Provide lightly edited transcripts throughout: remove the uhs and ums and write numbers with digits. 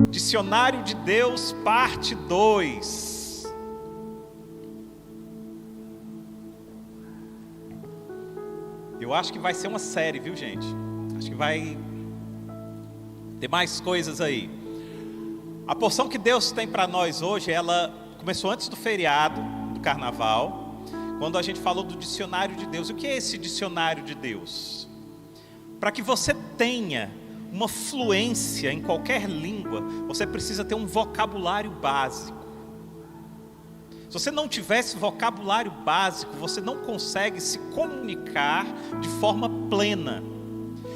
Dicionário de Deus, parte 2. Eu acho que vai ser uma série, viu, gente? Acho que vai ter mais coisas aí. A porção que Deus tem para nós hoje, ela começou antes do feriado, do carnaval, quando a gente falou do dicionário de Deus. O que é esse dicionário de Deus? Para que você tenha uma fluência em qualquer língua, você precisa ter um vocabulário básico. Se você não tiver esse vocabulário básico, você não consegue se comunicar de forma plena.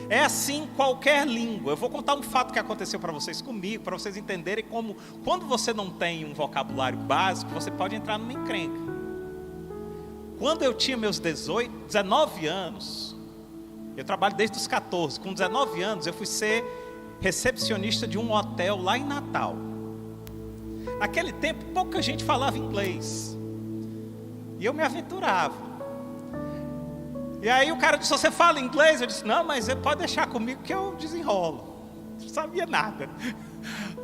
É assim em qualquer língua. Eu vou contar um fato que aconteceu para vocês comigo, para vocês entenderem como, quando você não tem um vocabulário básico, você pode entrar numa encrenca. Quando eu tinha meus 19 anos, eu trabalho desde os 14, com 19 anos eu fui ser recepcionista de um hotel lá em Natal. Naquele tempo pouca gente falava inglês, e eu me aventurava. E aí o cara disse: você fala inglês? Eu disse: não, mas você pode deixar comigo que eu desenrolo. Não sabia nada.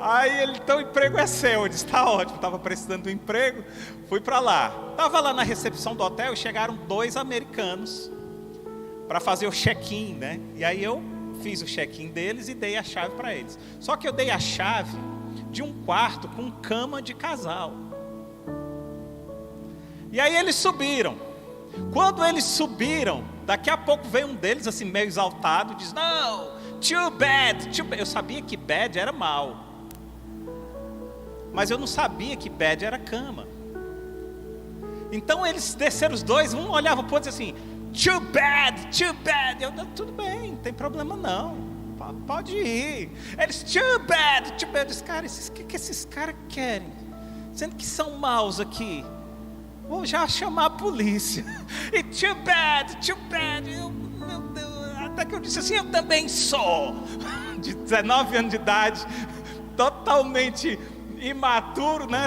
Aí ele: então o emprego é seu. Eu disse: está ótimo, estava precisando de um emprego. Fui para lá, estava lá na recepção do hotel e chegaram 2 americanos para fazer o check-in, né? E aí eu fiz o check-in deles e dei a chave para eles. Só que eu dei a chave de um quarto com cama de casal. E aí eles subiram. Quando eles subiram, daqui a pouco veio um deles assim meio exaltado e diz: não, too bad, too bad. Eu sabia que bad era mal, mas eu não sabia que bad era cama. Então eles desceram os dois, um olhava para o outro e dizia assim: too bad, too bad. Eu: tudo bem, não tem problema não, pode ir. Eles: too bad, too bad. Eu disse: cara, o que esses caras querem? Sendo que são maus aqui. Vou já chamar a polícia. E too bad, too bad. Meu Deus, até que eu disse assim: eu também sou. De 19 anos de idade, totalmente imaturo, né?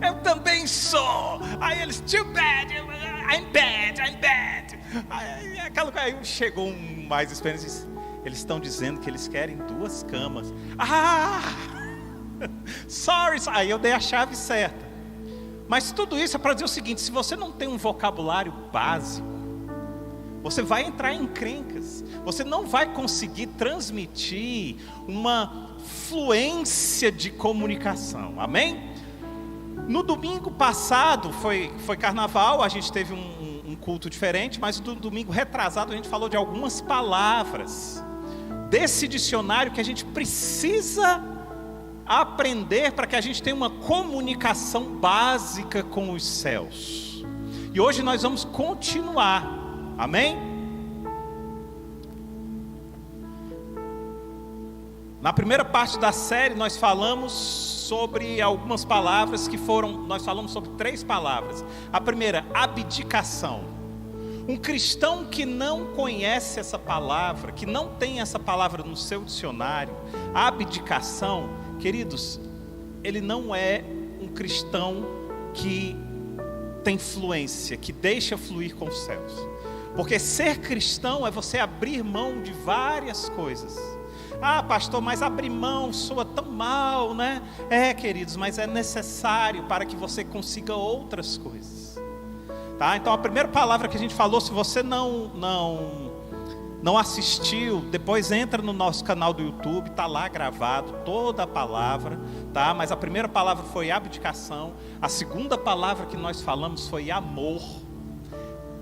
Eu também sou. Aí eles: too bad, I'm bad. Aí chegou um mais experiente e disse: eles estão dizendo que eles querem 2 camas. Sorry. Aí eu dei a chave certa. Mas tudo isso é para dizer o seguinte: se você não tem um vocabulário básico, você vai entrar em encrencas. Você não vai conseguir transmitir uma fluência de comunicação. Amém? No domingo passado foi carnaval, a gente teve um culto diferente, mas no domingo retrasado a gente falou de algumas palavras desse dicionário que a gente precisa aprender para que a gente tenha uma comunicação básica com os céus. E hoje nós vamos continuar. Amém? Na primeira parte da série nós falamos sobre algumas palavras nós falamos sobre 3 palavras. A primeira, abdicação. Um cristão que não conhece essa palavra, que não tem essa palavra no seu dicionário, abdicação, queridos, ele não é um cristão que tem fluência, que deixa fluir com os céus. Porque ser cristão é você abrir mão de várias coisas. Pastor, mas abrir mão soa tão mal, né? Queridos, mas é necessário para que você consiga outras coisas. Tá? Então a primeira palavra que a gente falou, se você não assistiu, depois entra no nosso canal do YouTube, está lá gravado toda a palavra, tá? Mas a primeira palavra foi abdicação. A segunda palavra que nós falamos foi amor.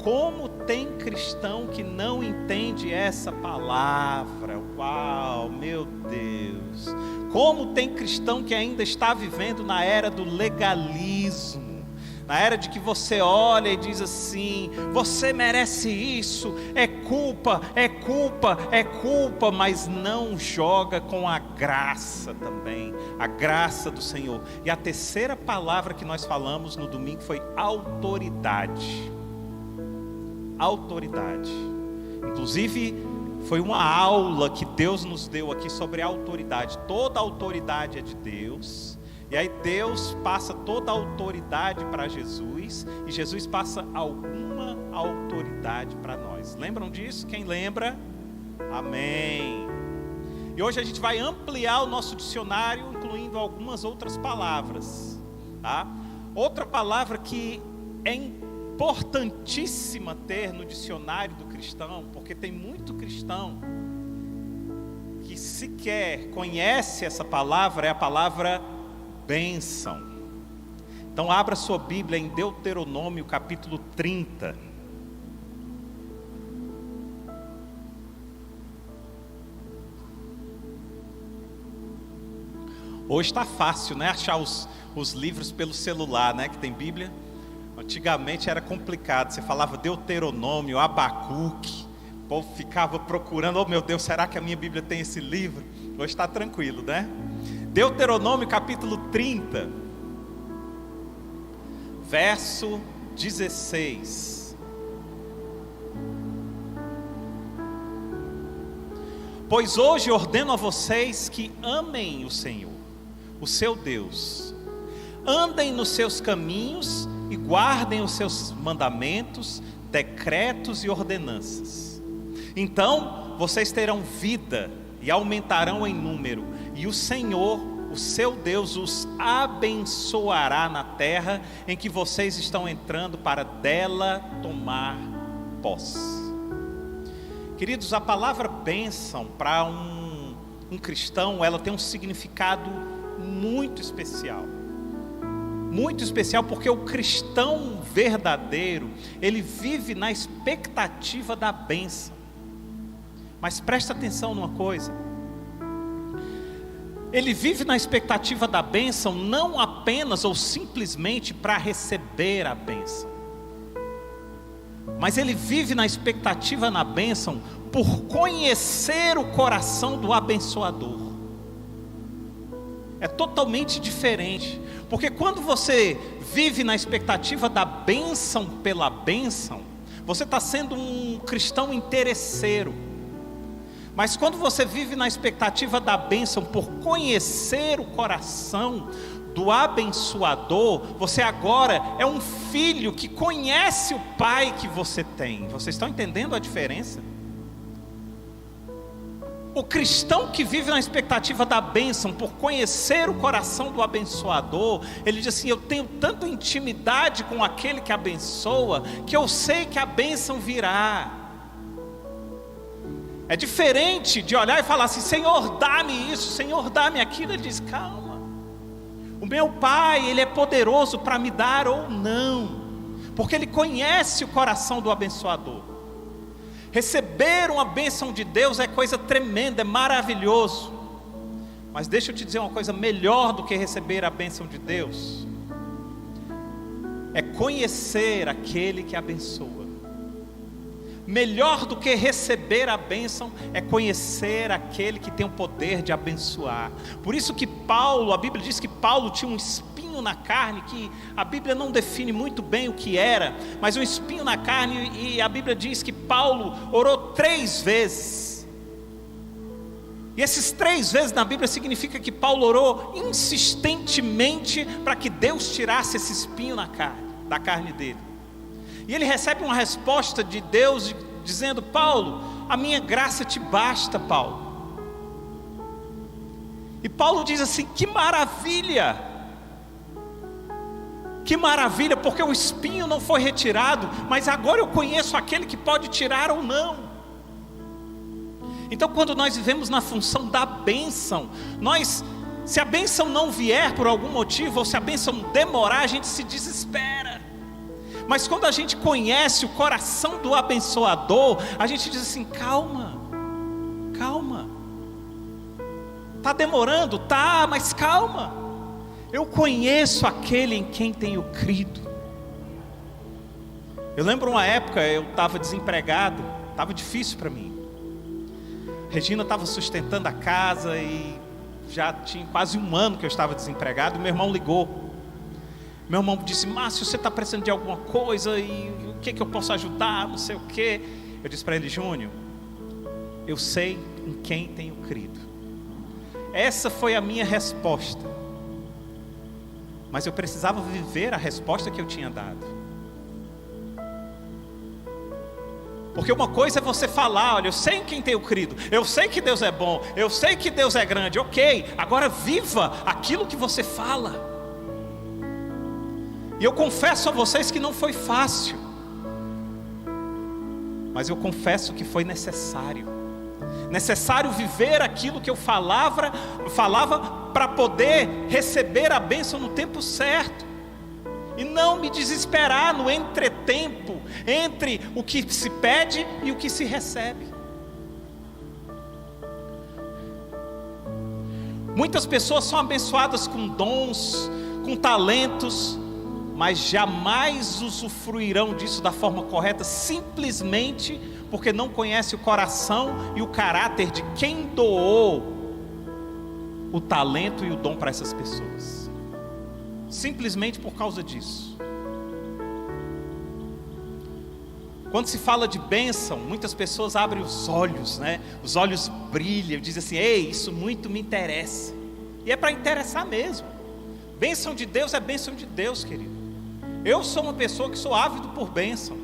Como tem cristão que não entende essa palavra? Uau, meu Deus! Como tem cristão que ainda está vivendo na era do legalismo, na era de que você olha e diz assim: você merece isso, é culpa, mas não joga com a graça também, a graça do Senhor. E a terceira palavra que nós falamos no domingo foi autoridade. Autoridade. Inclusive foi uma aula que Deus nos deu aqui sobre autoridade. Toda autoridade é de Deus. E aí Deus passa toda a autoridade para Jesus, e Jesus passa alguma autoridade para nós. Lembram disso? Quem lembra? Amém. E hoje a gente vai ampliar o nosso dicionário, incluindo algumas outras palavras, tá? Outra palavra que é importantíssima ter no dicionário do cristão, porque tem muito cristão que sequer conhece essa palavra, é a palavra bênção. Então abra sua Bíblia em Deuteronômio capítulo 30. Hoje está fácil, né? Achar os livros pelo celular, né? Que tem Bíblia. Antigamente era complicado. Você falava Deuteronômio, Abacuque. O povo ficava procurando. Oh meu Deus, será que a minha Bíblia tem esse livro? Hoje está tranquilo, né? Deuteronômio capítulo 30. Verso 16. Pois hoje ordeno a vocês que amem o Senhor, o seu Deus, andem nos seus caminhos e guardem os seus mandamentos, decretos e ordenanças. Então vocês terão vida e aumentarão em número, e o Senhor, o seu Deus, os abençoará na terra em que vocês estão entrando para dela tomar posse. Queridos, a palavra bênção para um cristão, ela tem um significado muito especial. Muito especial porque o cristão verdadeiro, ele vive na expectativa da bênção. Mas presta atenção numa coisa. Ele vive na expectativa da bênção não apenas ou simplesmente para receber a bênção. Mas ele vive na expectativa na bênção por conhecer o coração do abençoador. É totalmente diferente. Porque quando você vive na expectativa da bênção pela bênção, você está sendo um cristão interesseiro. Mas quando você vive na expectativa da bênção por conhecer o coração do abençoador, você agora é um filho que conhece o pai que você tem. Vocês estão entendendo a diferença? O cristão que vive na expectativa da bênção, por conhecer o coração do abençoador, ele diz assim: eu tenho tanta intimidade com aquele que abençoa, que eu sei que a bênção virá. É diferente de olhar e falar assim: Senhor, dá-me isso, Senhor, dá-me aquilo. Ele diz: calma, o meu pai, ele é poderoso para me dar ou não, porque ele conhece o coração do abençoador. Receber uma bênção de Deus é coisa tremenda, é maravilhoso. Mas deixa eu te dizer uma coisa: melhor do que receber a bênção de Deus é conhecer aquele que abençoa. Melhor do que receber a bênção é conhecer aquele que tem o poder de abençoar. Por isso que Paulo, a Bíblia diz que Paulo tinha um espinho na carne, que a Bíblia não define muito bem o que era, mas um espinho na carne, e a Bíblia diz que Paulo orou 3 vezes. E esses 3 vezes na Bíblia significa que Paulo orou insistentemente para que Deus tirasse esse espinho da carne dele. E ele recebe uma resposta de Deus dizendo: Paulo, a minha graça te basta, Paulo. E Paulo diz assim: que maravilha! Que maravilha, porque o espinho não foi retirado, mas agora eu conheço aquele que pode tirar ou não. Então, quando nós vivemos na função da bênção, se a bênção não vier por algum motivo, ou se a bênção demorar, a gente se desespera. Mas quando a gente conhece o coração do abençoador, a gente diz assim: calma, calma. Está demorando? Tá, mas calma. Eu conheço aquele em quem tenho crido. Eu lembro uma época, eu estava desempregado, estava difícil para mim. Regina estava sustentando a casa e já tinha quase 1 ano que eu estava desempregado. Meu irmão ligou. Meu irmão disse: Márcio, você está precisando de alguma coisa, e o que eu posso ajudar, não sei o que. Eu disse para ele: Júnior, eu sei em quem tenho crido. Essa foi a minha resposta, mas eu precisava viver a resposta que eu tinha dado. Porque uma coisa é você falar: olha, eu sei em quem tenho crido, eu sei que Deus é bom, eu sei que Deus é grande, ok, agora viva aquilo que você fala. E eu confesso a vocês que não foi fácil, mas eu confesso que foi necessário viver aquilo que eu falava para poder receber a bênção no tempo certo, e não me desesperar no entretempo entre o que se pede e o que se recebe. Muitas pessoas são abençoadas com dons, com talentos, mas jamais usufruirão disso da forma correta, simplesmente porque não conhece o coração e o caráter de quem doou o talento e o dom para essas pessoas. Simplesmente por causa disso. Quando se fala de bênção, muitas pessoas abrem os olhos, né? Os olhos brilham, dizem assim: ei, isso muito me interessa. E é para interessar mesmo. Bênção de Deus é bênção de Deus, querido. Eu sou uma pessoa que sou ávido por bênção.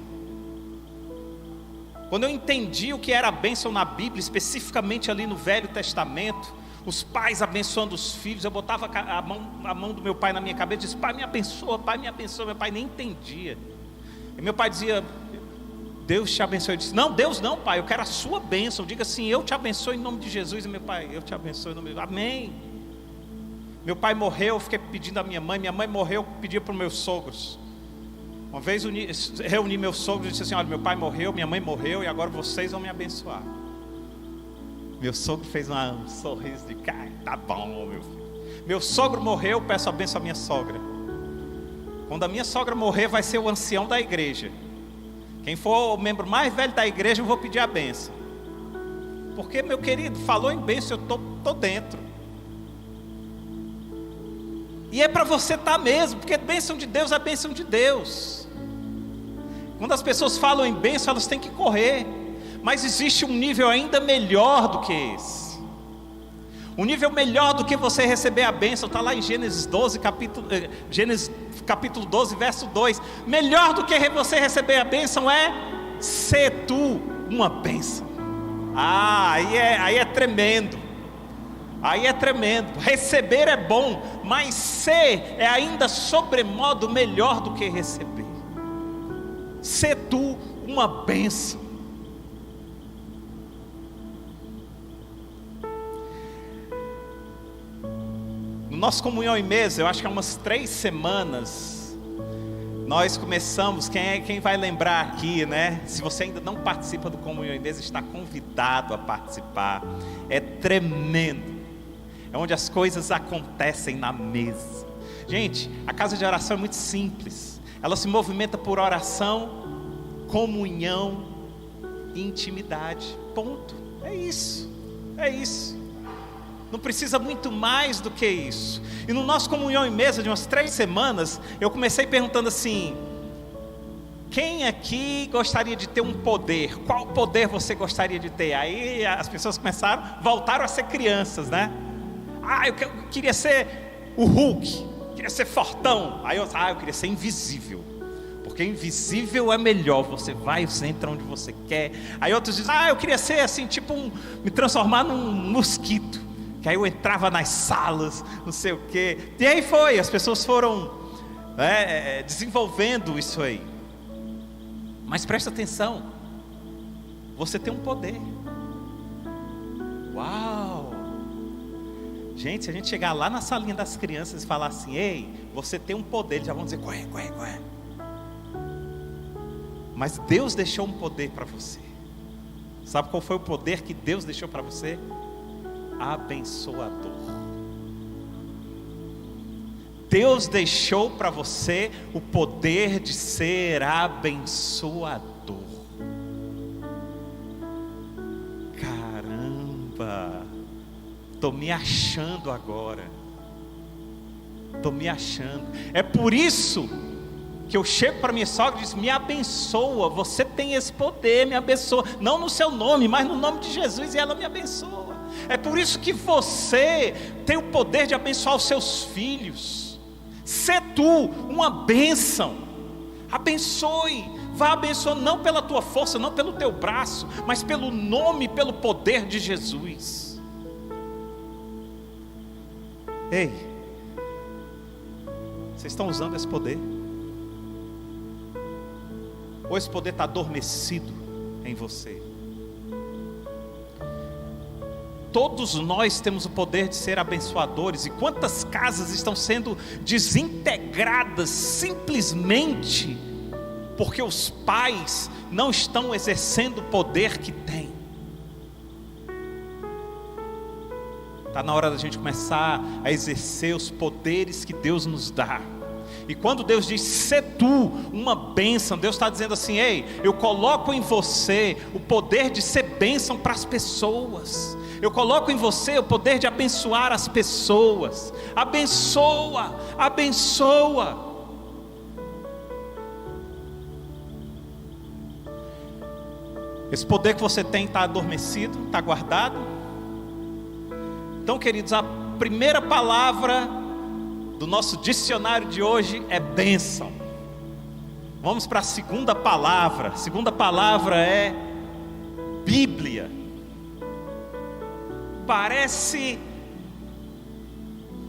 Quando eu entendi o que era a bênção na Bíblia, especificamente ali no Velho Testamento, os pais abençoando os filhos, eu botava a mão do meu pai na minha cabeça e disse: pai me abençoa, pai me abençoa. Meu pai nem entendia. E meu pai dizia: Deus te abençoe. Eu disse: não, Deus não, pai, eu quero a sua bênção. Diga assim: eu te abençoe em nome de Jesus. E meu pai: eu te abençoe em nome de Jesus. Amém. Meu pai morreu, eu fiquei pedindo à minha mãe morreu, eu pedi para os meus sogros. Uma vez reuni meus sogros e disse assim: olha, meu pai morreu, minha mãe morreu, e agora vocês vão me abençoar. Meu sogro fez um sorriso de cara: tá bom, meu filho. Meu sogro morreu, peço a benção à minha sogra. Quando a minha sogra morrer, vai ser o ancião da igreja. Quem for o membro mais velho da igreja, eu vou pedir a benção. Porque, meu querido, falou em bênção, eu estou dentro. E é para você estar mesmo, porque bênção de Deus é bênção de Deus. Quando as pessoas falam em bênção, elas têm que correr. Mas existe um nível ainda melhor do que esse. Um nível melhor do que você receber a bênção, está lá em Gênesis capítulo 12, verso 2. Melhor do que você receber a bênção é ser tu uma bênção. Aí é tremendo. Aí é tremendo. Receber é bom, mas ser é ainda sobremodo melhor do que receber. Ser tu uma bênção. No nosso Comunhão em Mesa, eu acho que há umas 3 semanas, nós começamos, quem vai lembrar aqui, né? Se você ainda não participa do Comunhão em Mesa, está convidado a participar. É tremendo. É onde as coisas acontecem na mesa. Gente, a casa de oração é muito simples. Ela se movimenta por oração, comunhão e intimidade. Ponto. É isso. É isso. Não precisa muito mais do que isso. E no nosso Comunhão em Mesa de umas 3 semanas, eu comecei perguntando assim: quem aqui gostaria de ter um poder? Qual poder você gostaria de ter? Aí as pessoas voltaram a ser crianças, né? Eu queria ser o Hulk, queria ser fortão. Aí eu queria ser invisível, porque invisível é melhor, você entra onde você quer. Aí outros dizem: eu queria ser assim, tipo me transformar num mosquito, que aí eu entrava nas salas, não sei o quê. E aí as pessoas foram desenvolvendo isso aí. Mas presta atenção, você tem um poder. Uau! Gente, se a gente chegar lá na salinha das crianças e falar assim: ei, você tem um poder, eles já vão dizer: qual é? Mas Deus deixou um poder para você. Sabe qual foi o poder que Deus deixou para você? Abençoador. Deus deixou para você o poder de ser abençoador. Caramba! Estou me achando agora. Estou me achando. É por isso que eu chego para minha sogra e digo: me abençoa, você tem esse poder, me abençoa. Não no seu nome, mas no nome de Jesus, e ela me abençoa. É por isso que você tem o poder de abençoar os seus filhos. Ser tu uma bênção. Abençoe, Vá abençoando, não pela tua força, não pelo teu braço, mas pelo nome, pelo poder de Jesus. Ei, vocês estão usando esse poder? Ou esse poder está adormecido em você? Todos nós temos o poder de ser abençoadores. E quantas casas estão sendo desintegradas simplesmente porque os pais não estão exercendo o poder que têm? Está na hora da gente começar a exercer os poderes que Deus nos dá. E quando Deus diz, sê tu uma bênção, Deus está dizendo assim, ei, eu coloco em você o poder de ser bênção para as pessoas. Eu coloco em você o poder de abençoar as pessoas. Abençoa, abençoa. Esse poder que você tem está adormecido, está guardado. Então, queridos, a primeira palavra do nosso dicionário de hoje é bênção. Vamos para a segunda palavra. A segunda palavra é Bíblia. Parece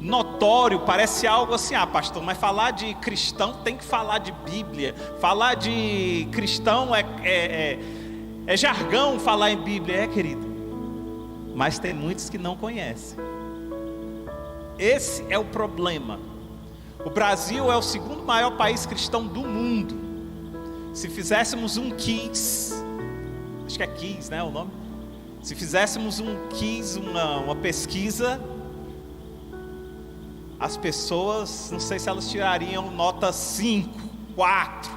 notório, parece algo assim, pastor, mas falar de cristão tem que falar de Bíblia. Falar de cristão é jargão falar em Bíblia, querido. Mas tem muitos que não conhecem. Esse é o problema. O Brasil é o segundo maior país cristão do mundo. Se fizéssemos um quiz, acho que é quiz, né, o nome? Se fizéssemos um quiz, uma pesquisa, as pessoas, não sei se elas tirariam nota 5, 4,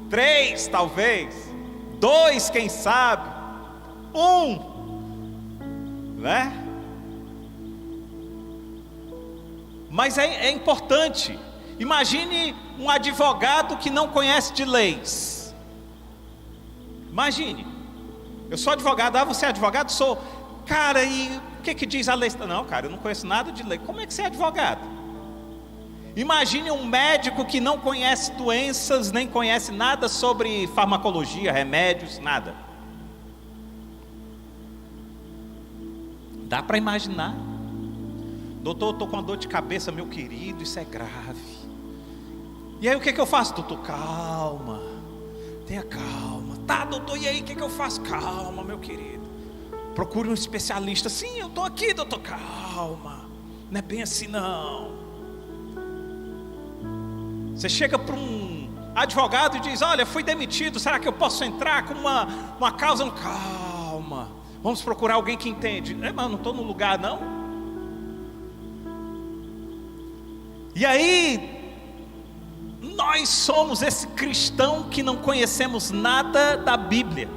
3 talvez, 2 quem sabe, 1, né? Mas é importante. Imagine um advogado que não conhece de leis. Imagine. Eu sou advogado, você é advogado? Sou. Cara, e o que diz a lei? Não, cara, eu não conheço nada de lei. Como é que você é advogado? Imagine um médico que não conhece doenças, nem conhece nada sobre farmacologia, remédios, nada. Dá para imaginar. Doutor, eu estou com uma dor de cabeça, meu querido, isso é grave. E aí o que eu faço? Doutor, calma, tenha calma. Tá, doutor, e aí o que eu faço? Calma, meu querido, procure um especialista. Sim, eu estou aqui, doutor, calma, não é bem assim não. Você chega para um advogado e diz, olha, fui demitido, será que eu posso entrar com uma causa? Calma, vamos procurar alguém que entende. Mas eu não estou no lugar não. E aí nós somos esse cristão que não conhecemos nada da Bíblia.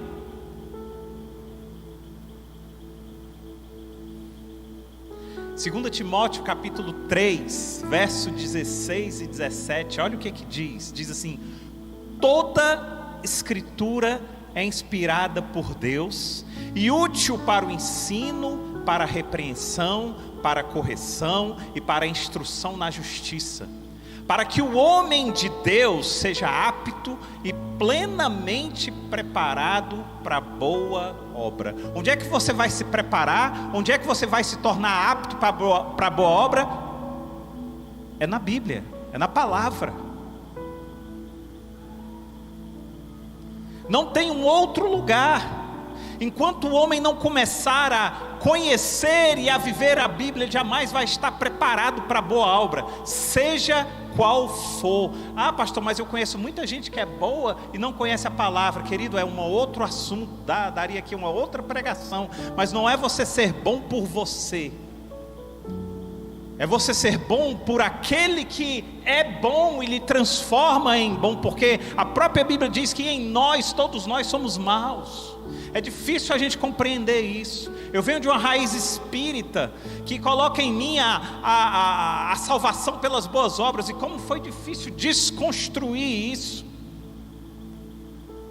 Segundo Timóteo capítulo 3, verso 16 e 17, olha o que diz. Diz assim: toda escritura é inspirada por Deus e útil para o ensino, para a repreensão, para a correção e para a instrução na justiça, para que o homem de Deus seja apto e plenamente preparado para boa obra. Onde é que você vai se preparar? Onde é que você vai se tornar apto para boa obra? É na Bíblia, é na palavra. Não tem um outro lugar. Enquanto o homem não começar a conhecer e a viver a Bíblia, ele jamais vai estar preparado para boa obra, seja qual for. Pastor, mas eu conheço muita gente que é boa e não conhece a palavra. Querido, é um outro assunto, daria aqui uma outra pregação. Mas não é você ser bom por você, é você ser bom por aquele que é bom e lhe transforma em bom, porque a própria Bíblia diz que em nós, todos nós somos maus. É difícil a gente compreender isso. Eu venho de uma raiz espírita que coloca em mim a salvação pelas boas obras. E como foi difícil desconstruir isso.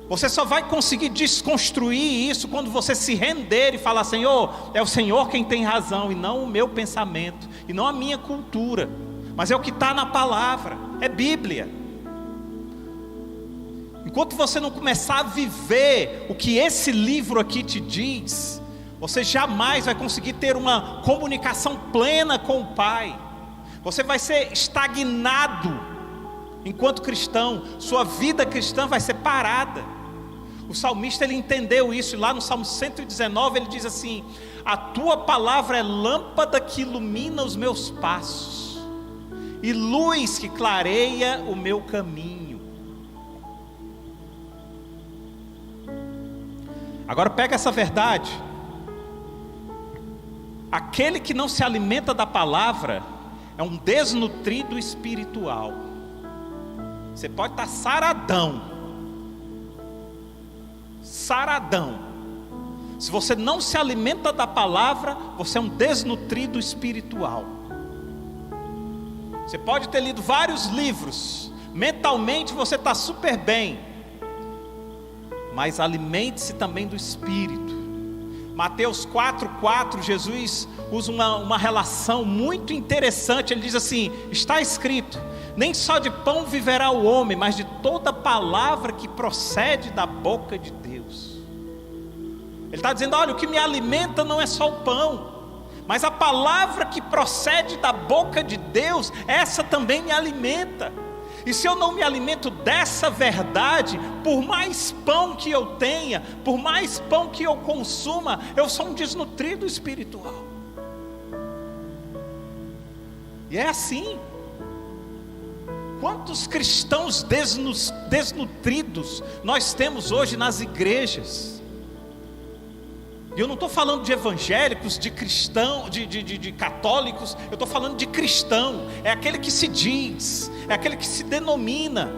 Você só vai conseguir desconstruir isso quando você se render e falar: Senhor, é o Senhor quem tem razão, e não o meu pensamento, e não a minha cultura, mas é o que está na palavra, é Bíblia. enquanto você não começar a viver o que esse livro aqui te diz, você jamais vai conseguir ter uma comunicação plena com o Pai. Você vai ser estagnado enquanto cristão, sua vida cristã vai ser parada. O salmista, ele entendeu isso, e lá no Salmo 119 ele diz assim: a tua palavra é lâmpada que ilumina os meus passos, e luz que clareia o meu caminho. Agora pega essa verdade: aquele que não se alimenta da palavra é um desnutrido espiritual. Você pode estar saradão, se você não se alimenta da palavra, você é um desnutrido espiritual. Você pode ter lido vários livros, mentalmente você está super bem, mas alimente-se também do Espírito. Mateus 4,4, Jesus usa uma relação muito interessante. Ele diz assim: está escrito, nem só de pão viverá o homem, mas de toda palavra que procede da boca de Deus. Ele está dizendo: olha, o que me alimenta não é só o pão, mas a palavra que procede da boca de Deus, essa também me alimenta. E se eu não me alimento dessa verdade, por mais pão que eu tenha, por mais pão que eu consuma, eu sou um desnutrido espiritual. E é assim. Quantos cristãos desnutridos nós temos hoje nas igrejas? E eu não estou falando de evangélicos, de cristão, de católicos. Eu estou falando de cristão. É aquele que se diz, é aquele que se denomina.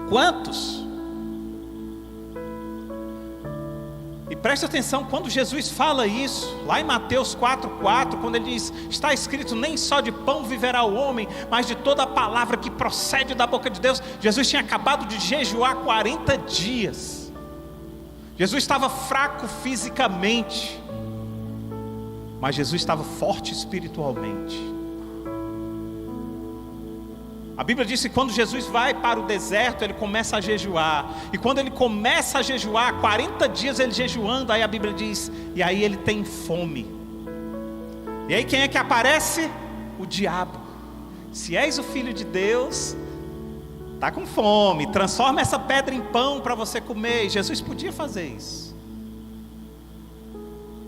Quantos? E preste atenção, quando Jesus fala isso, lá em Mateus 4,4, quando ele diz: está escrito, nem só de pão viverá o homem, mas de toda a palavra que procede da boca de Deus. Jesus tinha acabado de jejuar 40 dias. Jesus estava fraco fisicamente, mas Jesus estava forte espiritualmente. A Bíblia diz que quando Jesus vai para o deserto, ele começa a jejuar. E quando ele começa a jejuar, 40 dias ele jejuando, aí a Bíblia diz, e aí ele tem fome. E aí quem é que aparece? O diabo. Se és o Filho de Deus, está com fome, transforma essa pedra em pão para você comer. E Jesus podia fazer isso.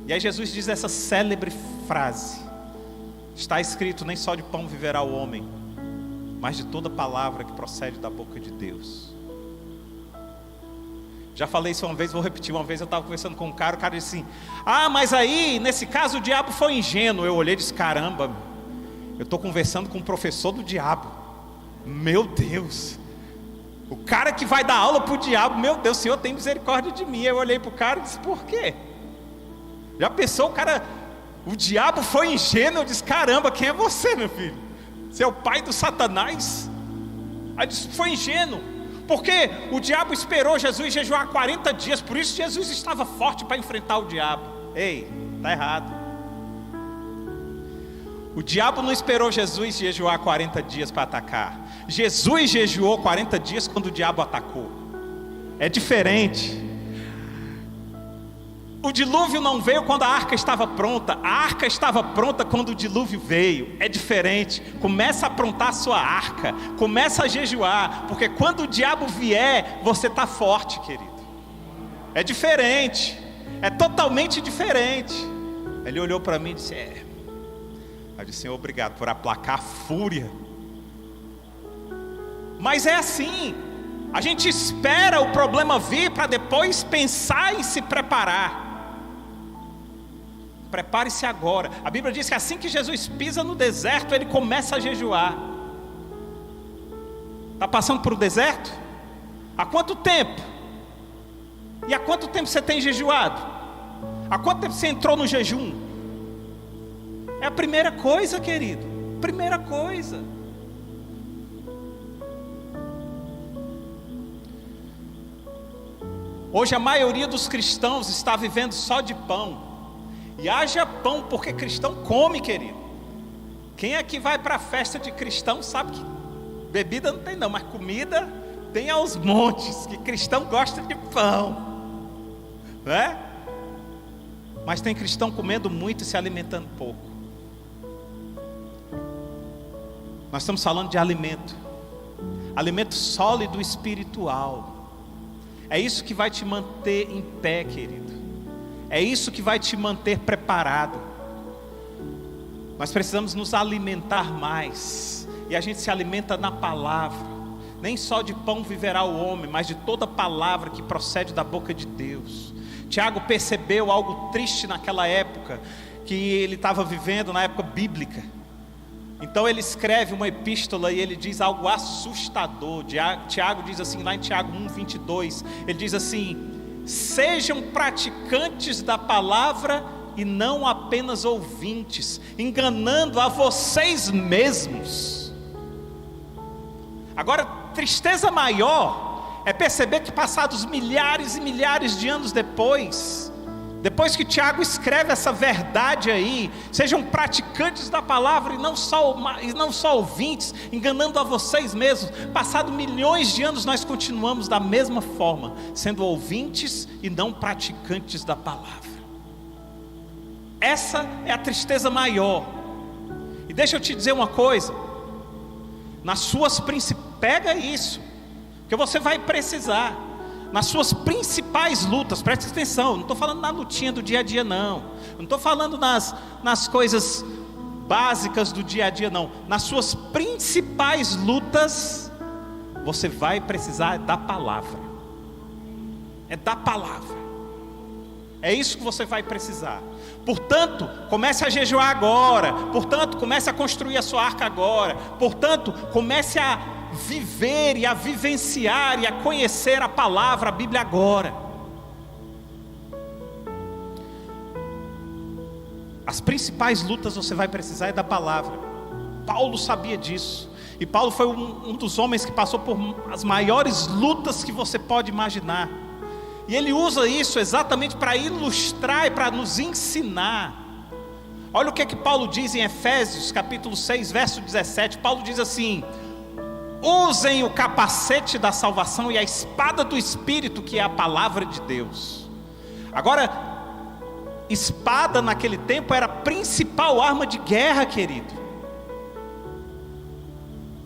E aí Jesus diz essa célebre frase: está escrito, nem só de pão viverá o homem, mas de toda palavra que procede da boca de Deus. Já falei isso uma vez, vou repetir. Uma vez eu estava conversando com um cara, o cara disse assim: ah, mas aí, nesse caso o diabo foi ingênuo. Eu olhei e disse: caramba, eu estou conversando com um professor do diabo. Meu Deus, o cara que vai dar aula para o diabo, meu Deus, o Senhor tem misericórdia de mim. Eu olhei para o cara e disse: por quê? Já pensou, o cara, o diabo foi ingênuo? Eu disse: caramba, quem é você, meu filho? Você é o pai do Satanás? Aí disse: foi ingênuo, porque o diabo esperou Jesus jejuar 40 dias, por isso Jesus estava forte para enfrentar o diabo. Ei, está errado. O diabo não esperou Jesus jejuar 40 dias para atacar. Jesus jejuou 40 dias quando o diabo atacou. É diferente. O dilúvio não veio quando a arca estava pronta. A arca estava pronta quando o dilúvio veio. É diferente. Começa a aprontar a sua arca, começa a jejuar, porque quando o diabo vier, você está forte, querido. É diferente. É totalmente diferente. Ele olhou para mim e disse: eu disse: Senhor, obrigado por aplacar a fúria. Mas é assim. A gente espera o problema vir para depois pensar em se preparar. Prepare-se agora. A Bíblia diz que assim que Jesus pisa no deserto, ele começa a jejuar. Está passando por um deserto? Há quanto tempo? E há quanto tempo você tem jejuado? Há quanto tempo você entrou no jejum? É a primeira coisa, querido. Primeira coisa. Hoje a maioria dos cristãos está vivendo só de pão. E haja pão, porque cristão come, querido. Quem aqui vai para a festa de cristão sabe que bebida não tem não, mas comida Tem aos montes, que cristão gosta de pão, né? Mas tem cristão comendo muito e se alimentando pouco. Nós estamos falando de alimento, alimento sólido espiritual. É isso que vai te manter em pé, querido. É isso que vai te manter preparado. Nós precisamos nos alimentar mais. E a gente se alimenta na palavra. Nem só de pão viverá o homem, mas de toda palavra que procede da boca de Deus. Tiago percebeu algo triste naquela época, que ele estava vivendo na época bíblica. Então ele escreve uma epístola e ele diz algo assustador. Tiago diz assim, lá em Tiago 1:22, ele diz assim: sejam praticantes da palavra e não apenas ouvintes, enganando a vocês mesmos. Agora, tristeza maior é perceber que passados milhares e milhares de anos depois que Tiago escreve essa verdade aí, sejam praticantes da palavra e não só ouvintes, enganando a vocês mesmos. Passado milhões de anos, nós continuamos da mesma forma, sendo ouvintes e não praticantes da palavra. Essa é a tristeza maior. E deixa eu te dizer uma coisa, pega isso, que você vai precisar. Nas suas principais lutas, preste atenção, não estou falando na lutinha do dia a dia não estou falando nas coisas básicas do dia a dia não. Nas suas principais lutas, você vai precisar da palavra. É da palavra. É isso que você vai precisar. Portanto, comece a jejuar agora. Portanto, comece a construir a sua arca agora. Portanto, comece a viver e a vivenciar e a conhecer a palavra, a Bíblia agora. As principais lutas você vai precisar é da palavra. Paulo sabia disso. E Paulo foi um dos homens que passou por as maiores lutas que você pode imaginar. E ele usa isso exatamente para ilustrar e para nos ensinar. Olha o que Paulo diz em Efésios capítulo 6, verso 17. Paulo diz assim: usem o capacete da salvação e a espada do Espírito, que é a palavra de Deus. Agora, espada naquele tempo era a principal arma de guerra, querido.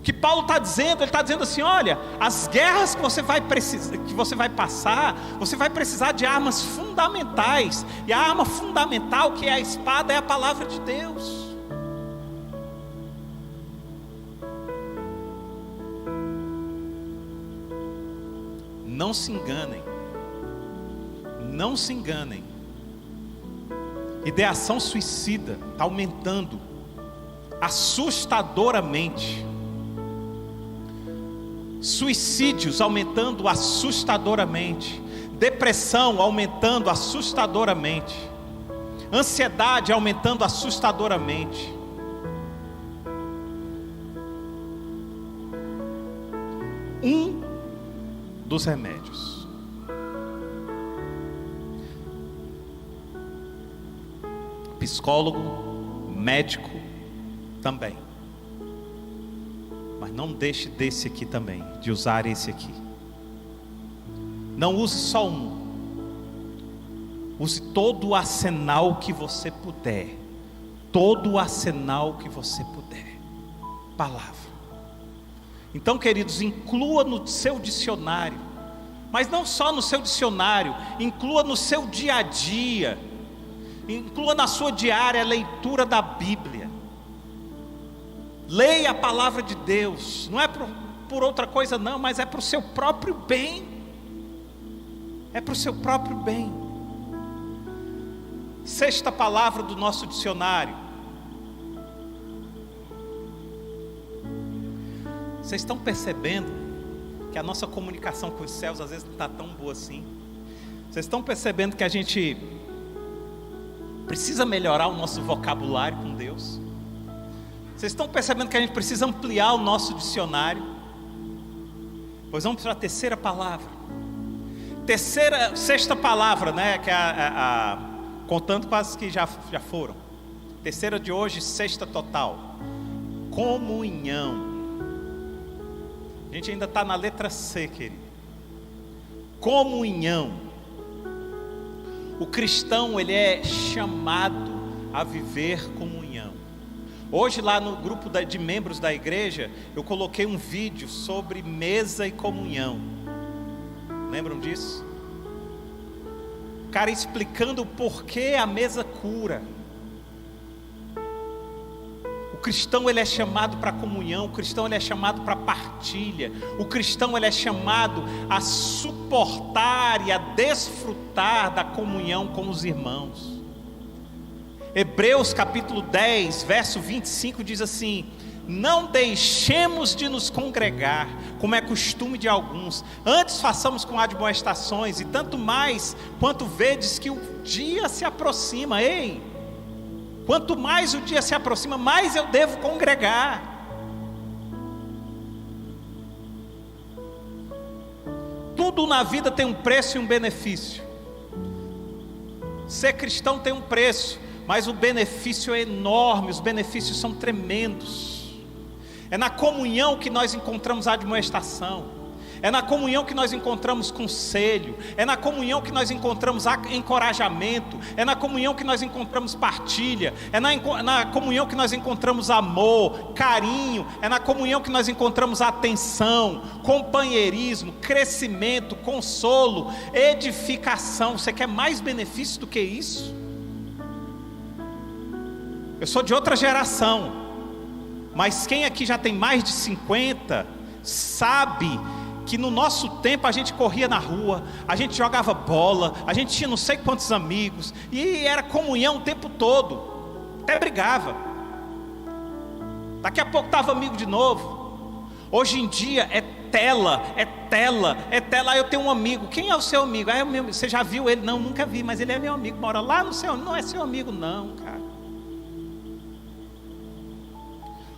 O que Paulo está dizendo? Ele está dizendo assim: olha, as guerras que você vai precisar, que você vai passar, você vai precisar de armas fundamentais. E a arma fundamental, que é a espada, é a palavra de Deus. Não se enganem. Não se enganem. Ideação suicida está aumentando assustadoramente. Suicídios aumentando assustadoramente. Depressão aumentando assustadoramente. Ansiedade aumentando assustadoramente. Dos remédios. Psicólogo, médico também. Mas não deixe desse aqui também, de usar esse aqui. Não use só um. Use todo o arsenal que você puder. Todo o arsenal que você puder. Palavra. Então, queridos, inclua no seu dicionário, mas não só no seu dicionário, inclua no seu dia a dia, inclua na sua diária a leitura da Bíblia. Leia a palavra de Deus, não é por outra coisa não, mas é para o seu próprio bem. É para o seu próprio bem. Sexta palavra do nosso dicionário. Vocês estão percebendo que a nossa comunicação com os céus às vezes não está tão boa assim? Vocês estão percebendo que a gente precisa melhorar o nosso vocabulário com Deus? Vocês estão percebendo que a gente precisa ampliar o nosso dicionário? Pois vamos para a terceira palavra. Sexta palavra, né? Que contando com as que já foram. Terceira de hoje, sexta total. Comunhão. A gente ainda está na letra C, querido. Comunhão. O cristão, ele é chamado a viver comunhão. Hoje lá no grupo de membros da igreja, eu coloquei um vídeo sobre mesa e comunhão. Lembram disso? O cara explicando o porquê a mesa cura. O cristão, ele é chamado para comunhão. O cristão, ele é chamado para partilha. O cristão, ele é chamado a suportar e a desfrutar da comunhão com os irmãos. Hebreus capítulo 10, verso 25 diz assim: não deixemos de nos congregar, como é costume de alguns, antes façamos com admoestações, e tanto mais, quanto vedes que o dia se aproxima. Ei, quanto mais o dia se aproxima, mais eu devo congregar. Tudo na vida tem um preço e um benefício. Ser cristão tem um preço, mas o benefício é enorme, os benefícios são tremendos. É na comunhão que nós encontramos a admoestação, é na comunhão que nós encontramos conselho, é na comunhão que nós encontramos encorajamento, é na comunhão que nós encontramos partilha, é na comunhão que nós encontramos amor, carinho, é na comunhão que nós encontramos atenção, companheirismo, crescimento, consolo, edificação. Você quer mais benefício do que isso? Eu sou de outra geração, mas quem aqui já tem mais de 50 sabe que no nosso tempo a gente corria na rua, a gente jogava bola, a gente tinha não sei quantos amigos, e era comunhão o tempo todo, até brigava, daqui a pouco estava amigo de novo. Hoje em dia é tela. Aí eu tenho um amigo. Quem é o seu amigo? Ah, é o meu. Você já viu ele? Não, nunca vi, mas ele é meu amigo, mora lá no céu. Não é seu amigo não, cara.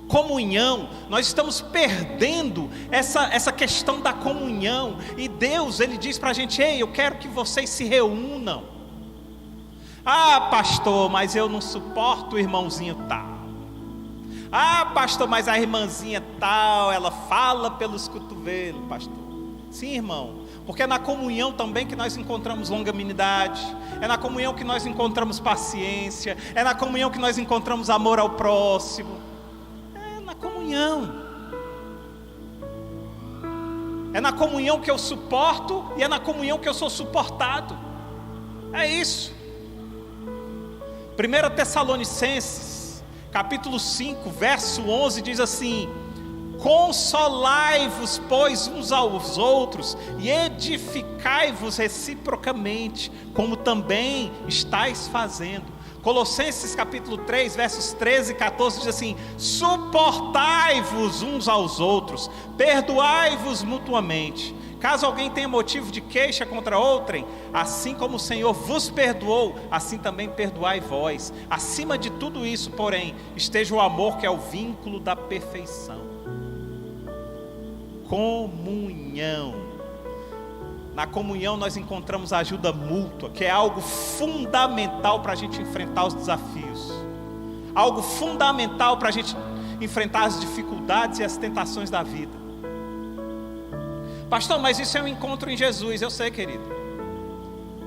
Comunhão, nós estamos perdendo essa questão da comunhão. E Deus, Ele diz para a gente: ei, eu quero que vocês se reúnam. Ah, pastor, mas eu não suporto o irmãozinho tal. Ah, pastor, mas a irmãzinha tal, ela fala pelos cotovelos, pastor. Sim, irmão, porque é na comunhão também que nós encontramos longanimidade, é na comunhão que nós encontramos paciência, é na comunhão que nós encontramos amor ao próximo. Comunhão, é na comunhão que eu suporto, e é na comunhão que eu sou suportado. É isso. 1 Tessalonicenses capítulo 5 verso 11 diz assim: consolai-vos pois uns aos outros e edificai-vos reciprocamente, como também estáis fazendo. Colossenses capítulo 3, versos 13 e 14 diz assim: suportai-vos uns aos outros, perdoai-vos mutuamente. Caso alguém tenha motivo de queixa contra outrem, assim como o Senhor vos perdoou, assim também perdoai vós. Acima de tudo isso, porém, esteja o amor, que é o vínculo da perfeição. Comunhão. Na comunhão nós encontramos a ajuda mútua, que é algo fundamental para a gente enfrentar os desafios, algo fundamental para a gente enfrentar as dificuldades e as tentações da vida. Pastor, mas isso é um encontro em Jesus. Eu sei, querido,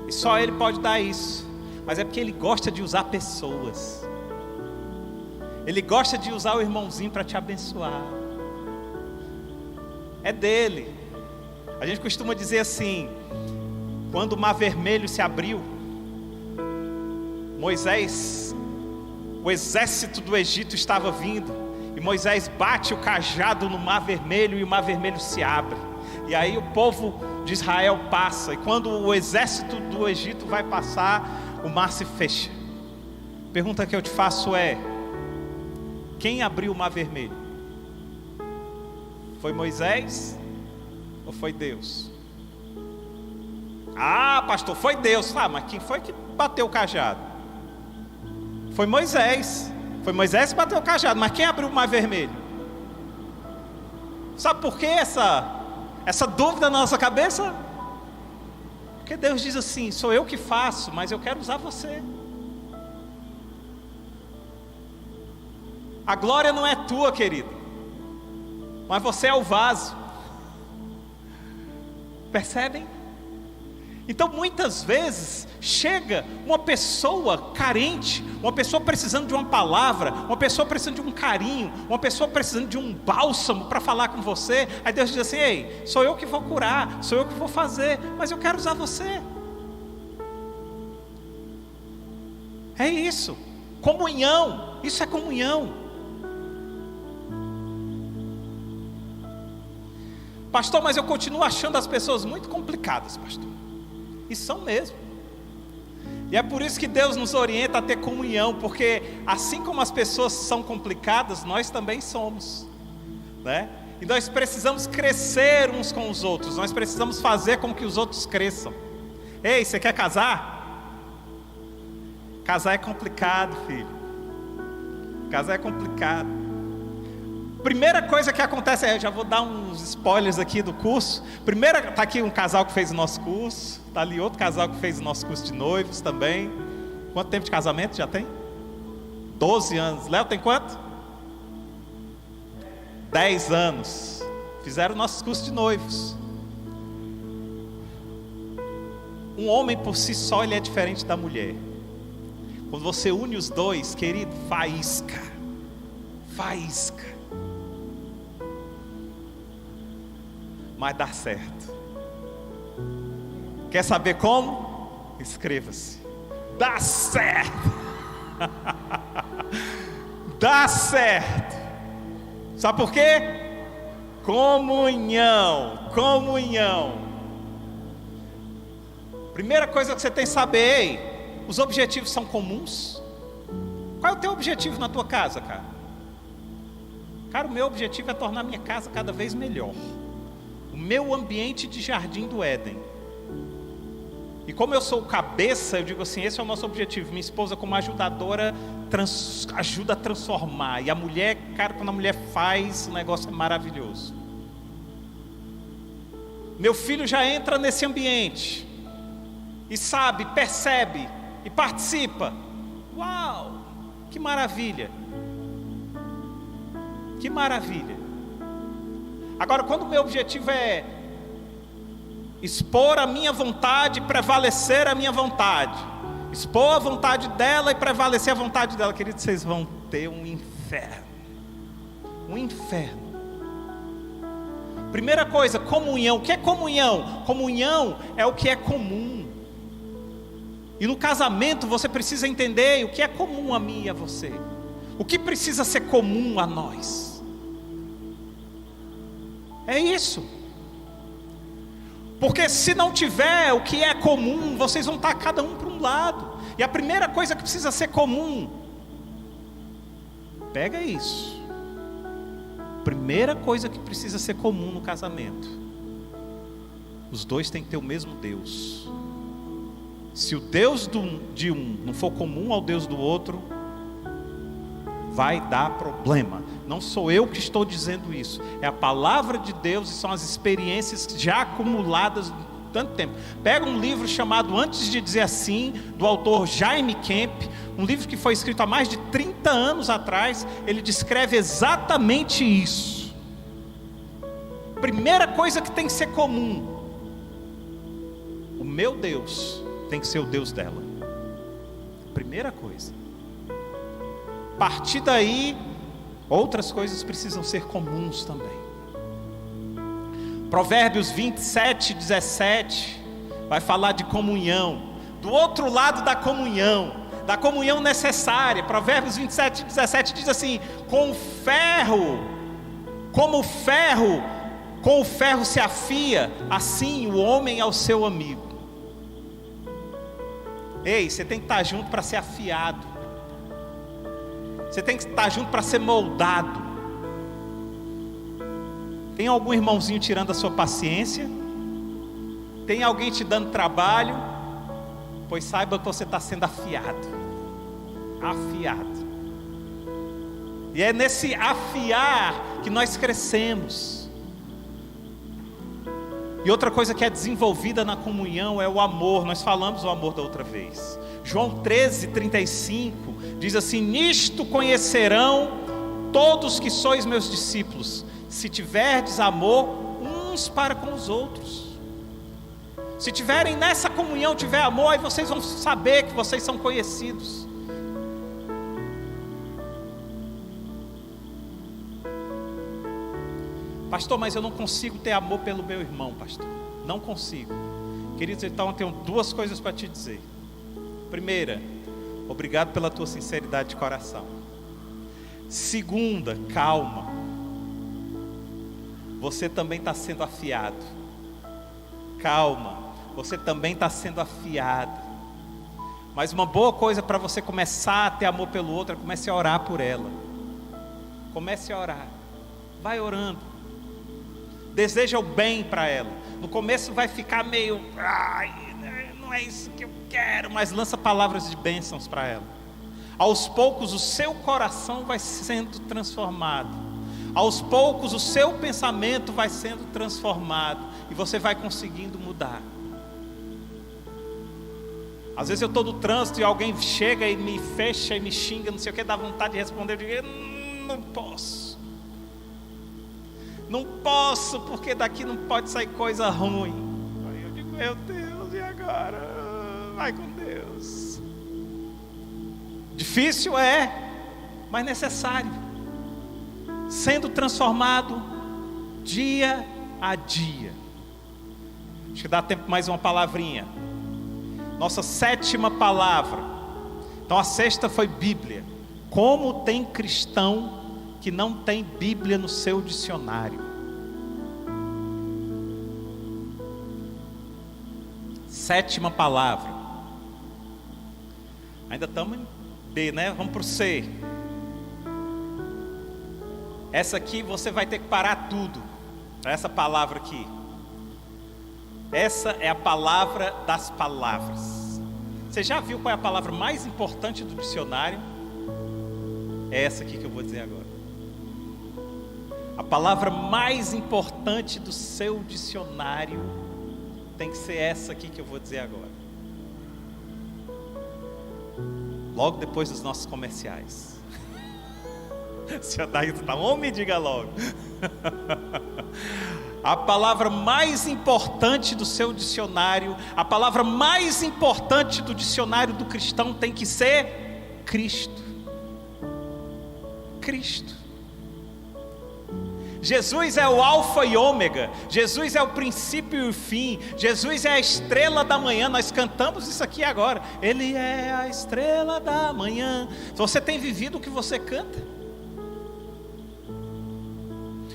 e só Ele pode dar isso, mas é porque Ele gosta de usar pessoas. Ele gosta de usar o irmãozinho para te abençoar. É dele. A gente costuma dizer assim: quando o mar vermelho se abriu, Moisés, o exército do Egito estava vindo, e Moisés bate o cajado no mar vermelho, e o mar vermelho se abre, e aí o povo de Israel passa, e quando o exército do Egito vai passar, o mar se fecha. A pergunta que eu te faço é: quem abriu o mar vermelho? Foi Moisés ou foi Deus? Ah, pastor, foi Deus. Ah, mas quem foi que bateu o cajado? Foi Moisés. Foi Moisés que bateu o cajado, mas quem abriu o mar vermelho? Sabe por que essa dúvida na nossa cabeça? Porque Deus diz assim: sou eu que faço, mas eu quero usar você. A glória não é tua, querido, mas você é o vaso. Percebem? Então muitas vezes chega uma pessoa carente, uma pessoa precisando de uma palavra, uma pessoa precisando de um carinho, uma pessoa precisando de um bálsamo para falar com você. Aí Deus diz assim: ei, sou eu que vou curar, sou eu que vou fazer, mas eu quero usar você. É isso, comunhão, isso é comunhão. Pastor, mas eu continuo achando as pessoas muito complicadas, pastor. E são mesmo. E é por isso que Deus nos orienta a ter comunhão, porque assim como as pessoas são complicadas, nós também somos, né? E nós precisamos crescer uns com os outros, nós precisamos fazer com que os outros cresçam. Ei, você quer casar? Casar é complicado, filho. Casar é complicado. Primeira coisa que acontece, eu já vou dar uns spoilers aqui do curso. Primeira, está aqui um casal que fez o nosso curso, está ali outro casal que fez o nosso curso de noivos também. Quanto tempo de casamento já tem? 12 anos. Léo tem quanto? 10 anos. Fizeram o nosso curso de noivos. Um homem por si só, ele é diferente da mulher. Quando você une os dois, querido, faísca. Faísca. Mas dá certo. Quer saber como? Inscreva-se. Dá certo. Dá certo. Sabe por quê? Comunhão. Comunhão. Primeira coisa que você tem que saber: ei, os objetivos são comuns? Qual é o teu objetivo na tua casa, cara? Cara, o meu objetivo é tornar minha casa cada vez melhor. O meu ambiente de jardim do Éden. E como eu sou o cabeça, eu digo assim: esse é o nosso objetivo. Minha esposa, como ajudadora, ajuda a transformar. E a mulher, cara, quando a mulher faz, o negócio é maravilhoso. Meu filho já entra nesse ambiente e sabe, percebe e participa. Uau, que maravilha. Que maravilha. Agora, quando o meu objetivo é expor a minha vontade, prevalecer a minha vontade, expor a vontade dela e prevalecer a vontade dela, queridos, vocês vão ter um inferno. Um inferno. Primeira coisa, comunhão. O que é comunhão? Comunhão é o que é comum. E no casamento você precisa entender o que é comum a mim e a você. O que precisa ser comum a nós. É isso. Porque se não tiver o que é comum, vocês vão estar cada um para um lado. E a primeira coisa que precisa ser comum, pega isso. Primeira coisa que precisa ser comum no casamento: os dois têm que ter o mesmo Deus. Se o Deus de um não for comum ao Deus do outro, vai dar problema. Não sou eu que estou dizendo isso, é a palavra de Deus e são as experiências já acumuladas tanto tempo. Pega um livro chamado Antes de Dizer Assim, do autor Jaime Kemp, um livro que foi escrito há mais de 30 anos atrás. Ele descreve exatamente isso. Primeira coisa que tem que ser comum: o meu Deus tem que ser o Deus dela. Primeira coisa. A partir daí, outras coisas precisam ser comuns também. Provérbios 27, 17 vai falar de comunhão. Do outro lado da comunhão necessária, Provérbios 27, 17 diz assim: com o ferro se afia, assim o homem ao seu amigo. Ei, você tem que estar junto para ser afiado. Você tem que estar junto para ser moldado. Tem algum irmãozinho tirando a sua paciência? Tem alguém te dando trabalho? Pois saiba que você está sendo afiado. Afiado. E é nesse afiar que nós crescemos. E outra coisa que é desenvolvida na comunhão é o amor. Nós falamos o amor da outra vez. João 13, 35 diz assim: nisto conhecerão todos que sois meus discípulos, se tiverdes amor uns para com os outros. Se tiverem nessa comunhão, tiver amor, aí vocês vão saber que vocês são conhecidos. Pastor, mas eu não consigo ter amor pelo meu irmão, pastor. Não consigo. Queridos, então eu tenho duas coisas para te dizer. Primeira, obrigado pela tua sinceridade de coração. Segunda, calma. Você também está sendo afiado. Calma, você também está sendo afiado. Mas uma boa coisa para você começar a ter amor pelo outro é comece a orar por ela. Comece a orar. Vai orando. Deseja o bem para ela. No começo vai ficar meio, não é isso que eu quero, mas lança palavras de bênçãos para ela. Aos poucos o seu coração vai sendo transformado. Aos poucos o seu pensamento vai sendo transformado. E você vai conseguindo mudar. Às vezes eu estou no trânsito e alguém chega e me fecha e me xinga, não sei o que, dá vontade de responder. Eu digo, não posso. Não posso, porque daqui não pode sair coisa ruim. Aí eu digo, meu Deus, e agora? Vai com Deus. Difícil mas necessário. Sendo transformado dia a dia. Acho que dá tempo mais uma palavrinha. Nossa 7ª palavra. Então a 6ª foi Bíblia. Como tem cristão que não tem Bíblia no seu dicionário? 7ª palavra. Ainda estamos em B, né? Vamos para o C. Essa aqui você vai ter que parar tudo. Essa palavra aqui. Essa é a palavra das palavras. Você já viu qual é a palavra mais importante do dicionário? É essa aqui que eu vou dizer agora. A palavra mais importante do seu dicionário tem que ser essa aqui que eu vou dizer agora. Logo depois dos nossos comerciais. Se a Daí está homem, diga logo. A palavra mais importante do seu dicionário, a palavra mais importante do dicionário do cristão tem que ser Cristo. Cristo. Jesus é o alfa e ômega. Jesus é o princípio e o fim. Jesus é a estrela da manhã. Nós cantamos isso aqui agora. Ele é a estrela da manhã. Você tem vivido o que você canta?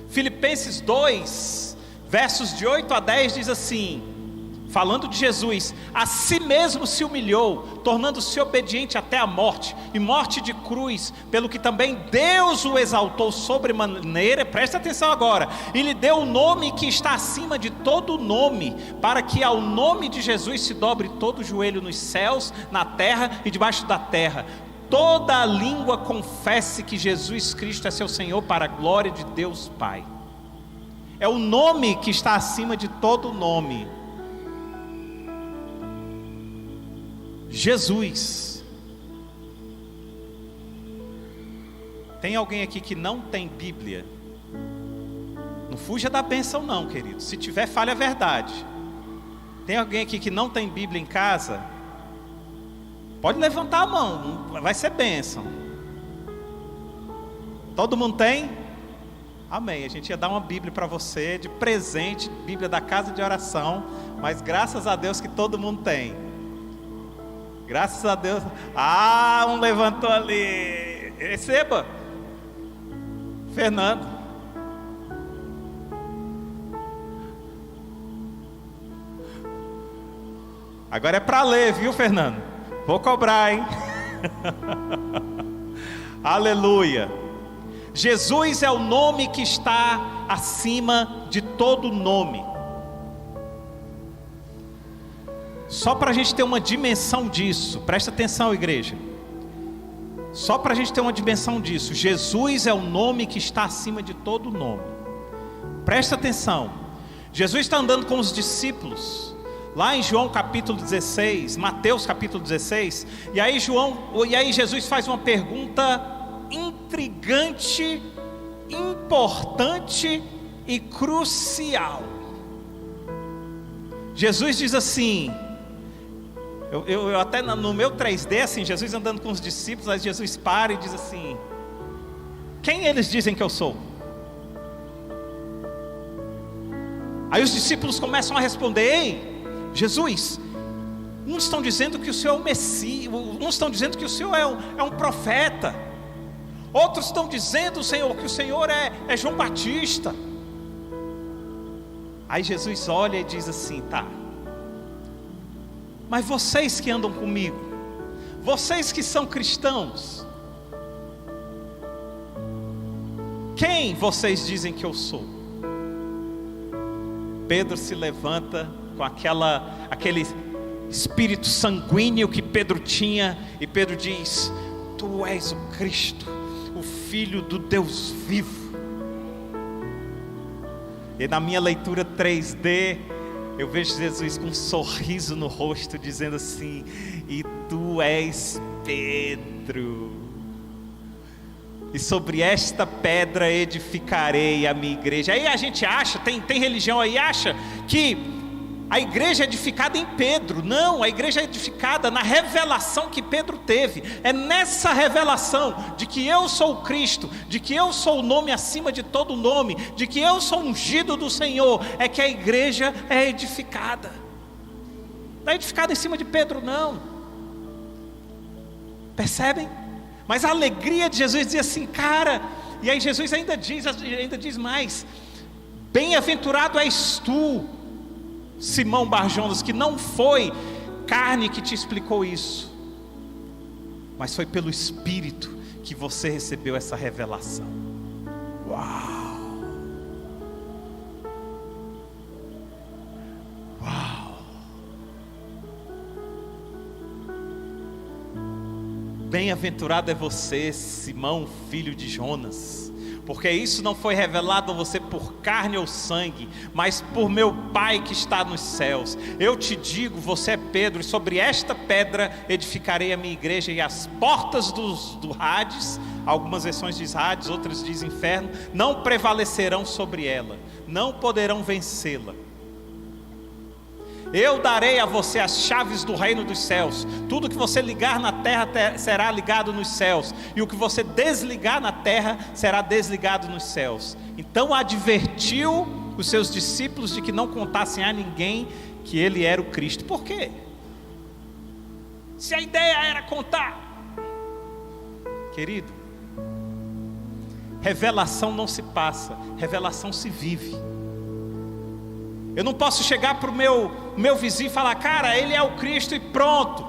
Filipenses 2, versos de 8 a 10 diz assim, falando de Jesus: a si mesmo se humilhou, tornando-se obediente até a morte, e morte de cruz, pelo que também Deus o exaltou sobremaneira, presta atenção agora, e lhe deu o nome que está acima de todo nome, para que ao nome de Jesus se dobre todo o joelho nos céus, na terra e debaixo da terra, toda a língua confesse que Jesus Cristo é seu Senhor, para a glória de Deus Pai. É o nome que está acima de todo nome. Jesus. Tem alguém aqui que não tem Bíblia? Não fuja da bênção não, querido. Se tiver, fale a verdade. Tem alguém aqui que não tem Bíblia em casa? Pode levantar a mão, vai ser bênção. Todo mundo tem? Amém. A gente ia dar uma Bíblia para você de presente, Bíblia da casa de oração, mas graças a Deus que todo mundo tem. Graças a Deus. Um levantou ali. Receba. Fernando. Agora é para ler, viu, Fernando? Vou cobrar, hein? Aleluia. Jesus é o nome que está acima de todo nome. Só para a gente ter uma dimensão disso, presta atenção, igreja. Só para a gente ter uma dimensão disso, Jesus é o nome que está acima de todo nome. Presta atenção. Jesus está andando com os discípulos lá em João capítulo 16, Mateus capítulo 16, e aí Jesus faz uma pergunta intrigante, importante e crucial. Jesus diz assim, eu até no meu 3D, assim, Jesus andando com os discípulos, aí Jesus para e diz assim: quem eles dizem que eu sou? Aí os discípulos começam a responder: ei, Jesus, uns estão dizendo que o Senhor é o Messias, uns estão dizendo que o Senhor é um profeta, outros estão dizendo, Senhor, que o Senhor é João Batista. Aí Jesus olha e diz assim: tá, mas vocês que andam comigo, vocês que são cristãos, quem vocês dizem que eu sou? Pedro se levanta com aquele espírito sanguíneo que Pedro tinha, e Pedro diz: tu és o Cristo, o Filho do Deus vivo. E na minha leitura 3D, eu vejo Jesus com um sorriso no rosto, dizendo assim: e tu és Pedro, e sobre esta pedra edificarei a minha igreja. Aí a gente acha, tem religião aí, acha que a igreja é edificada em Pedro. Não, a igreja é edificada na revelação que Pedro teve. É nessa revelação de que eu sou o Cristo, de que eu sou o nome acima de todo nome, de que eu sou ungido do Senhor, é que a igreja é edificada. Não é edificada em cima de Pedro, não. Percebem? Mas a alegria de Jesus dizia assim, cara, e aí Jesus ainda diz mais: bem-aventurado és tu, Simão Barjonas, que não foi carne que te explicou isso, mas foi pelo Espírito que você recebeu essa revelação. Uau! Uau! Bem-aventurado é você, Simão, filho de Jonas, porque isso não foi revelado a você por carne ou sangue, mas por meu Pai que está nos céus. Eu te digo, você é Pedro, e sobre esta pedra edificarei a minha igreja, e as portas do Hades, algumas versões diz Hades, outras diz inferno, não prevalecerão sobre ela, não poderão vencê-la. Eu darei a você as chaves do reino dos céus. Tudo que você ligar na terra será ligado nos céus, e o que você desligar na terra será desligado nos céus. Então advertiu os seus discípulos de que não contassem a ninguém que ele era o Cristo. Por quê? Se a ideia era contar, querido, revelação não se passa, revelação se vive. Eu não posso chegar para o meu vizinho e falar: cara, ele é o Cristo, e pronto.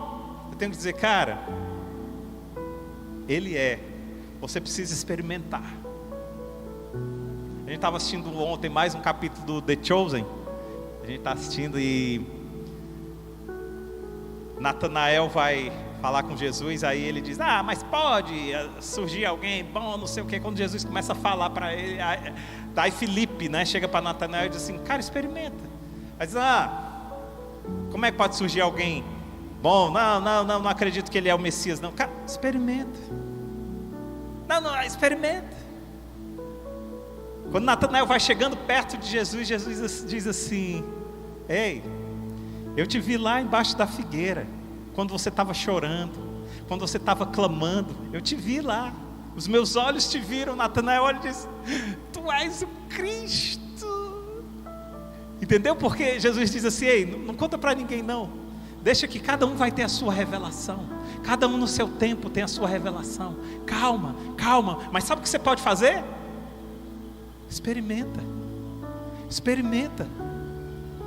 Eu tenho que dizer: cara, ele é. Você precisa experimentar. A gente estava assistindo ontem mais um capítulo do The Chosen. A gente está assistindo e Natanael vai falar com Jesus. Aí ele diz: ah, mas pode surgir alguém bom, não sei o que. Quando Jesus começa a falar para ele, daí Filipe, né, chega para Natanael e diz assim: cara, experimenta. Aí diz: como é que pode surgir alguém bom? Não acredito que ele é o Messias, não. Cara, experimenta. Não, experimenta. Quando Natanael vai chegando perto de Jesus, Jesus diz assim: ei, eu te vi lá embaixo da figueira, quando você estava chorando, quando você estava clamando, eu te vi lá, os meus olhos te viram. Natanael olha e diz: tu és o Cristo. Entendeu? Porque Jesus diz assim: ei, não conta para ninguém não, deixa que cada um vai ter a sua revelação, cada um no seu tempo tem a sua revelação. Calma, mas sabe o que você pode fazer? Experimenta.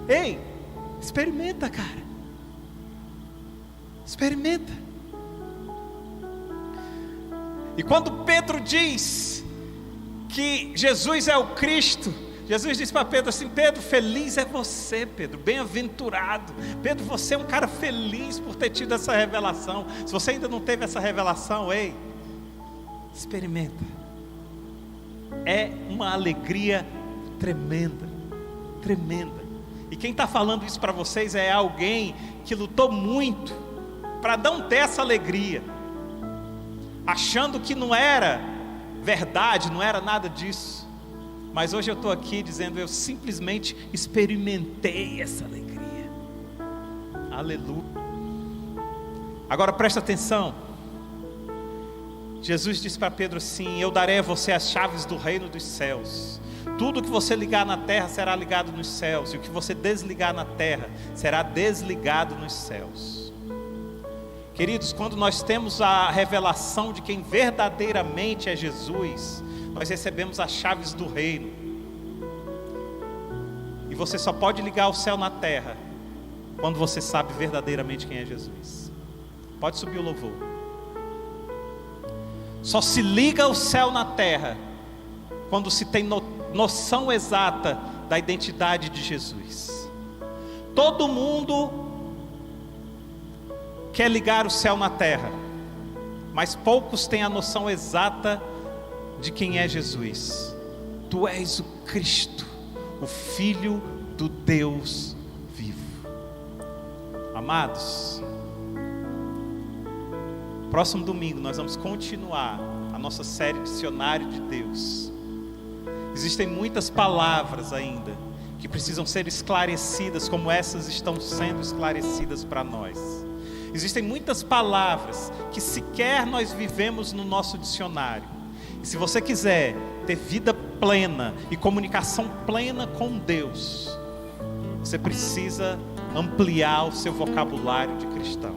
Ei, experimenta, cara. Experimenta. E quando Pedro diz que Jesus é o Cristo, Jesus diz para Pedro assim: Pedro, feliz é você, Pedro, bem-aventurado. Pedro, você é um cara feliz por ter tido essa revelação. Se você ainda não teve essa revelação, ei, experimenta. É uma alegria tremenda. E quem está falando isso para vocês é alguém que lutou muito para não ter essa alegria, achando que não era verdade, não era nada disso. Mas hoje eu estou aqui dizendo: eu simplesmente experimentei essa alegria. Aleluia. Agora presta atenção. Jesus disse para Pedro assim: eu darei a você as chaves do reino dos céus. Tudo que você ligar na terra será ligado nos céus, e o que você desligar na terra será desligado nos céus. Queridos, quando nós temos a revelação de quem verdadeiramente é Jesus, nós recebemos as chaves do reino. E você só pode ligar o céu na terra quando você sabe verdadeiramente quem é Jesus. Pode subir o louvor. Só se liga o céu na terra quando se tem noção exata da identidade de Jesus. Todo mundo quer ligar o céu na terra, mas poucos têm a noção exata de quem é Jesus. Tu és o Cristo, o Filho do Deus vivo. Amados, próximo domingo nós vamos continuar a nossa série Dicionário de Deus. Existem muitas palavras ainda que precisam ser esclarecidas, como essas estão sendo esclarecidas para nós. Existem muitas palavras que sequer nós vivemos no nosso dicionário. E se você quiser ter vida plena e comunicação plena com Deus, você precisa ampliar o seu vocabulário de cristão.